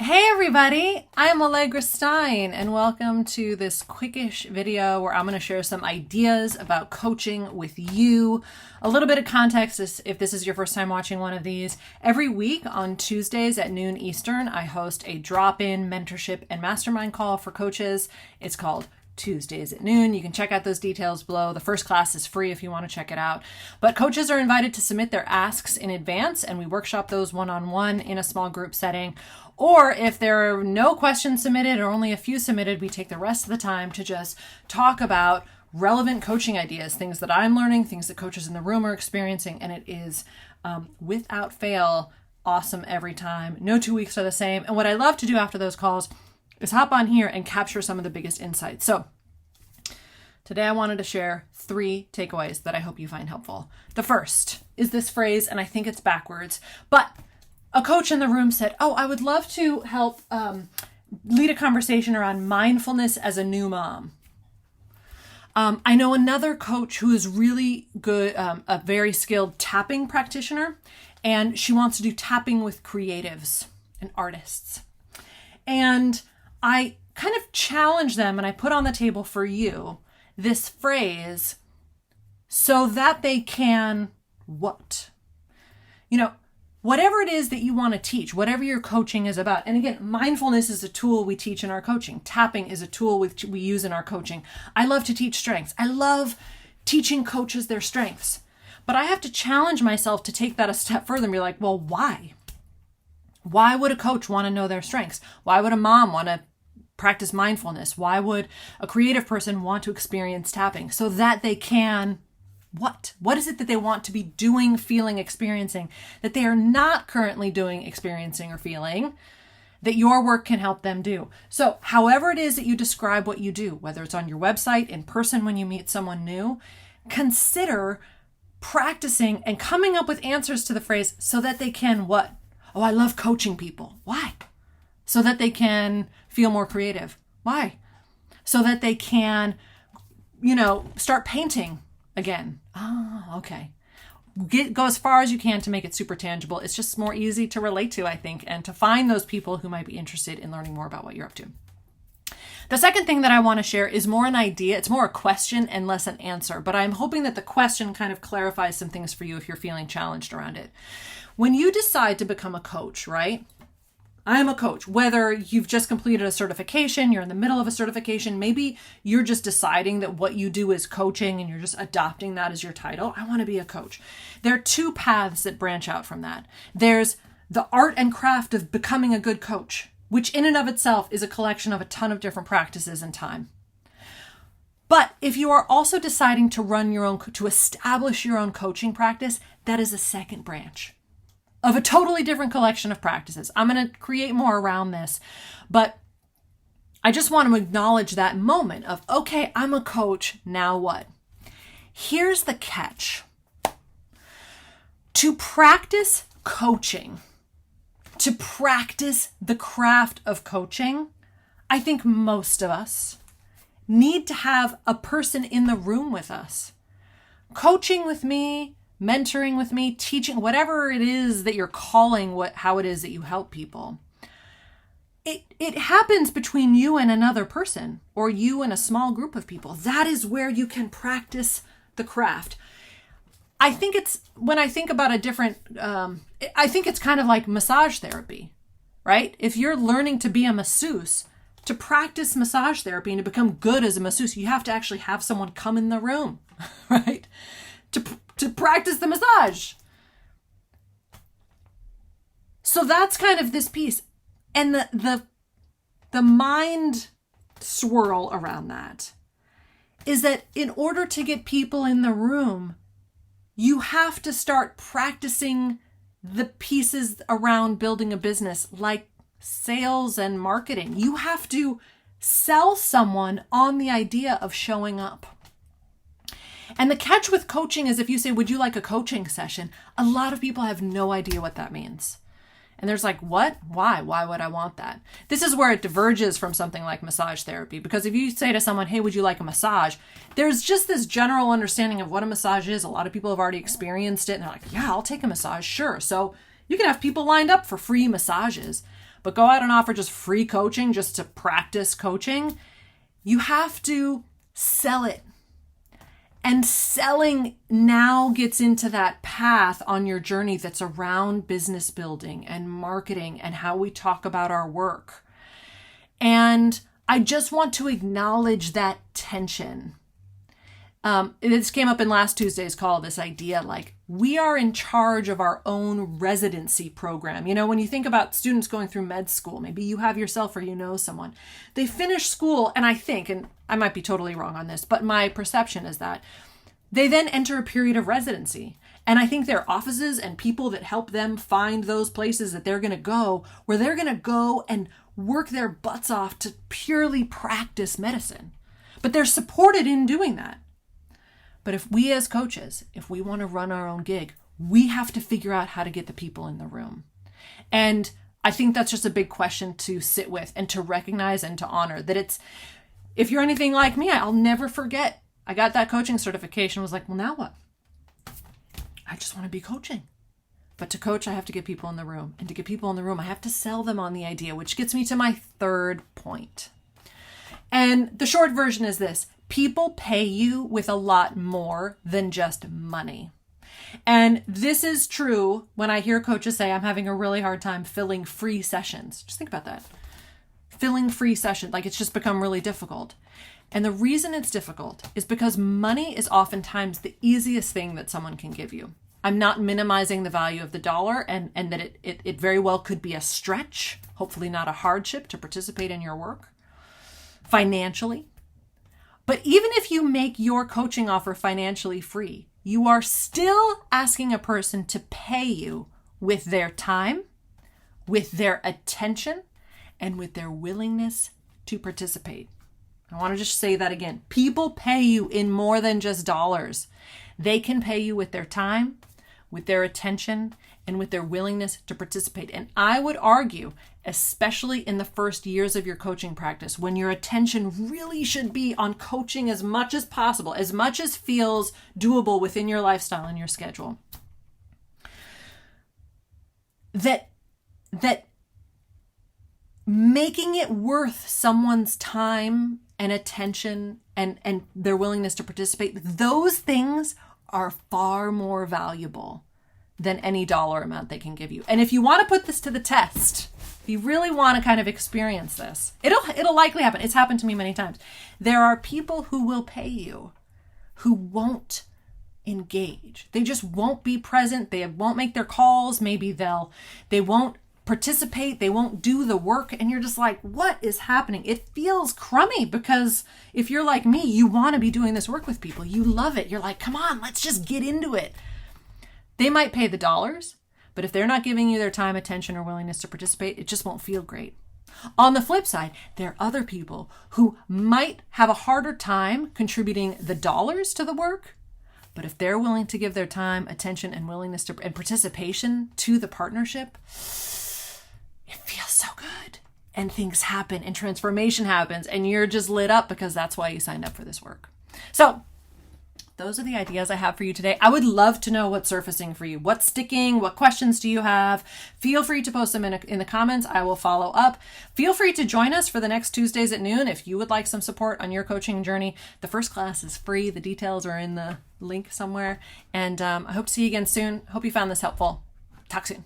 Hey everybody, I'm Allegra Stein and welcome to this quickish video where I'm going to share some ideas about coaching with you. A little bit of context if this is your first time watching one of these. Every week on Tuesdays at noon Eastern, I host a drop-in mentorship and mastermind call for coaches. It's called Tuesdays at noon. You can check out those details below. The first class is free if you want to check it out. But coaches are invited to submit their asks in advance and we workshop those one-on-one in a small group setting. Or if there are no questions submitted or only a few submitted, we take the rest of the time to just talk about relevant coaching ideas, things that I'm learning, things that coaches in the room are experiencing. And it is, without fail, awesome every time. No 2 weeks are the same. And what I love to do after those calls is hop on here and capture some of the biggest insights. So today I wanted to share 3 takeaways that I hope you find helpful. The first is this phrase, and I think it's backwards, but a coach in the room said, I would love to help lead a conversation around mindfulness as a new mom. I know another coach who is really good, a very skilled tapping practitioner, and she wants to do tapping with creatives and artists. And I kind of challenge them and I put on the table for you this phrase so that they can what? Whatever it is that you want to teach, whatever your coaching is about. And again, mindfulness is a tool we teach in our coaching. Tapping is a tool we use in our coaching. I love to teach strengths. I love teaching coaches their strengths. But I have to challenge myself to take that a step further and be like, well, why? Why would a coach want to know their strengths? Why would a mom want to practice mindfulness? Why would a creative person want to experience tapping? So that they can what? What is it that they want to be doing, feeling, experiencing that they are not currently doing, experiencing, or feeling that your work can help them do? So however it is that you describe what you do, whether it's on your website, in person when you meet someone new, consider practicing and coming up with answers to the phrase so that they can what? Oh, I love coaching people. Why? So that they can feel more creative. Why? So that they can, start painting again. Okay. Go as far as you can to make it super tangible. It's just more easy to relate to, I think, and to find those people who might be interested in learning more about what you're up to. The second thing that I want to share is more an idea. It's more a question and less an answer, but I'm hoping that the question kind of clarifies some things for you if you're feeling challenged around it. When you decide to become a coach, right? I'm a coach. Whether you've just completed a certification, you're in the middle of a certification, maybe you're just deciding that what you do is coaching and you're just adopting that as your title. I want to be a coach. There are 2 paths that branch out from that. There's the art and craft of becoming a good coach, which in and of itself is a collection of a ton of different practices and time. But if you are also deciding to establish your own coaching practice, that is a second branch of a totally different collection of practices. I'm going to create more around this, but I just want to acknowledge that moment of, okay, I'm a coach, now what? Here's the catch. To practice coaching, to practice the craft of coaching, I think most of us need to have a person in the room with us. Coaching with me, mentoring with me, teaching, whatever it is that you're calling how it is that you help people. It happens between you and another person or you and a small group of people. That is where you can practice the craft. I think when I think about I think it's kind of like massage therapy, right? If you're learning to be a masseuse, to practice massage therapy and to become good as a masseuse, you have to actually have someone come in the room, right? To practice the massage. So that's kind of this piece. And the mind swirl around that is that in order to get people in the room, you have to start practicing the pieces around building a business, like sales and marketing. You have to sell someone on the idea of showing up. And the catch with coaching is if you say, would you like a coaching session? A lot of people have no idea what that means. And there's like, what? Why? Why would I want that? This is where it diverges from something like massage therapy. Because if you say to someone, hey, would you like a massage? There's just this general understanding of what a massage is. A lot of people have already experienced it. And they're like, yeah, I'll take a massage. Sure. So you can have people lined up for free massages. but go out and offer just free coaching just to practice coaching. You have to sell it. And selling now gets into that path on your journey that's around business building and marketing and how we talk about our work. And I just want to acknowledge that tension. This came up in last Tuesday's call, this idea like we are in charge of our own residency program. You know, when you think about students going through med school, maybe you have yourself or you know someone, they finish school, and I think, and I might be totally wrong on this, but my perception is that they then enter a period of residency. And I think there are offices and people that help them find those places that they're going to go, where they're going to go and work their butts off to purely practice medicine. But they're supported in doing that. But if we as coaches, if we want to run our own gig, we have to figure out how to get the people in the room. And I think that's just a big question to sit with and to recognize and to honor that it's, if you're anything like me, I'll never forget. I got that coaching certification, was like, well, now what? I just want to be coaching. But to coach, I have to get people in the room. And to get people in the room, I have to sell them on the idea, which gets me to my third point. And the short version is this: people pay you with a lot more than just money. And this is true when I hear coaches say, I'm having a really hard time filling free sessions. Just think about that. Filling free sessions, like it's just become really difficult. And the reason it's difficult is because money is oftentimes the easiest thing that someone can give you. I'm not minimizing the value of the dollar and that it very well could be a stretch, hopefully not a hardship, to participate in your work financially. But even if you make your coaching offer financially free, you are still asking a person to pay you with their time, with their attention, and with their willingness to participate. I want to just say that again. People pay you in more than just dollars. They can pay you with their time, with their attention, and with their willingness to participate. And I would argue, especially in the first years of your coaching practice, when your attention really should be on coaching as much as possible, as much as feels doable within your lifestyle and your schedule, that making it worth someone's time and attention and their willingness to participate, those things are far more valuable than any dollar amount they can give you. And if you want to put this to the test, if you really want to kind of experience this, it'll likely happen. It's happened to me many times. There are people who will pay you who won't engage. They just won't be present. They won't make their calls. Maybe they won't participate. They won't do the work. And you're just like, what is happening? It feels crummy because if you're like me, you want to be doing this work with people. You love it. You're like, come on, let's just get into it. They might pay the dollars, but if they're not giving you their time, attention, or willingness to participate, it just won't feel great. On the flip side, there are other people who might have a harder time contributing the dollars to the work, but if they're willing to give their time, attention, and willingness to and participation to the partnership, it feels so good. And things happen and transformation happens and you're just lit up because that's why you signed up for this work. So those are the ideas I have for you today. I would love to know what's surfacing for you. What's sticking? What questions do you have? Feel free to post them in the comments. I will follow up. Feel free to join us for the next Tuesdays at noon if you would like some support on your coaching journey. The first class is free. The details are in the link somewhere. And I hope to see you again soon. Hope you found this helpful. Talk soon.